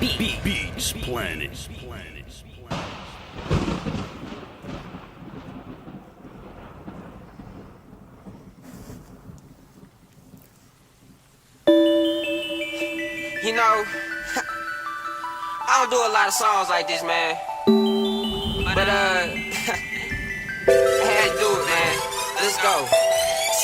Beats Planet. You know, I don't do a lot of songs like this, man. But I had to do it, man. Let's go.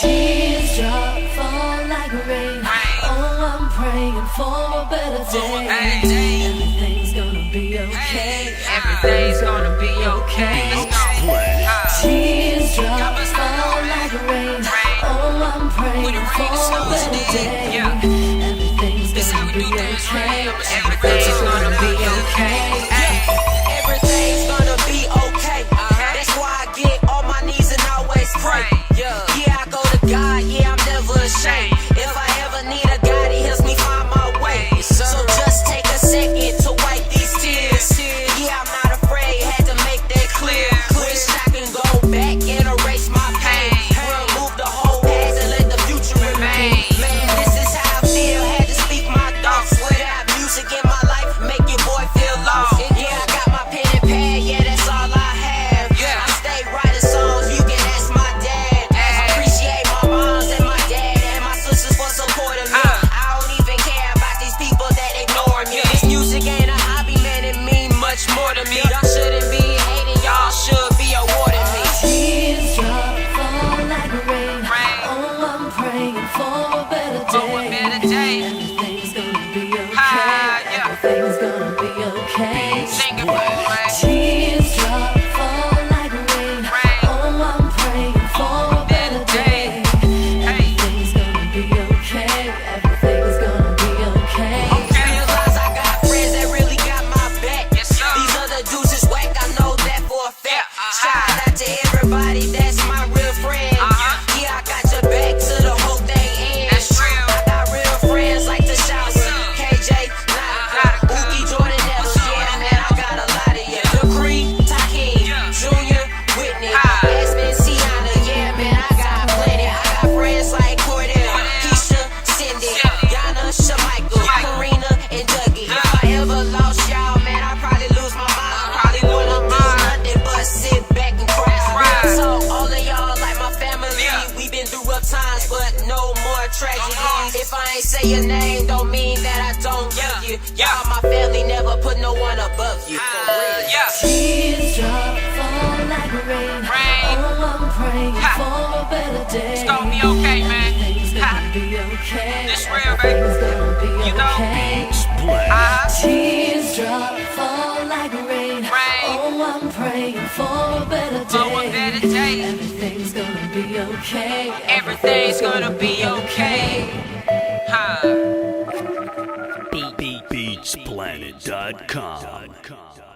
Tears drop, fall like rain. Oh, I'm praying for a better day. Everything's gonna be okay. Everything's gonna be okay. Tears drop, fall like rain. Oh, I'm praying for a better day. Everything's gonna be okay. Everything's gonna be okay. Everything's gonna be okay. That's why I get on my knees and always pray. Yeah, I go to God. Yeah, I'm never ashamed. If I ever need a God, He helps me find my way. So just take a second to wipe these tears. Yeah, I'm not afraid. Had to make that clear. Wish I can go back and erase my pain. Remove the whole past and let the future remain. Man, this is how I feel. Had to speak my thoughts. Without music in my life, make your boy feel lost. Yeah, I got my pen and pad. Yeah, that's all I have. I stay writing songs. You can ask my dad. I appreciate my moms and my dad and my sisters for supporting me. I don't even care about these people that ignore me. This music ain't a hobby, man. It mean much more to me. Y'all shouldn't be hating. Y'all should be awarding me. Tears drop, fall like rain. Oh, I'm praying for a better day. Everything's gonna be okay. Everything's gonna be okay. Tears drop, fall like rain. Oh, I'm praying for a better day. Everything's gonna be okay. Everything's gonna be okay. Realize I got friends that really got my back. These other dudes is whack, I know that for a fact. Shout out to everybody that's my real friend. Yeah, I got your back to the whole thing ends. I got real friends like the SHOUTOUT, KJ, NAUTICA, OokIE, NETTLES. Yeah, man, I got a lot of you. DUCRE, TYKEEM, Junior, WHITNEY, ASPEN, YANA. Yeah, man, I got plenty. I got friends like CORDELL, KEYSHA, CYNDI, YANA, SHAMICHAEL, KARINA, and DOUGIE. If I ever lost y'all, man, I'd probably lose my mind. I probably wouldn't do nothing but sit back and cry. So all of y'all like my family. We been through rough times, but no more tragedies. If I ain't say your name, don't mean that I don't love you. Y'all my family, never put no one above you. For real. Tears drop, fall like rain. Oh, I'm praying for a better day. It's gonna be okay, man. Everything's gonna be okay. This real, baby. Everything's gonna be You know? okay. Tears drop, fall like rain. Oh, I'm praying for a better day. Everything's gonna be okay. Everything's gonna be okay. Beatsplanet.com.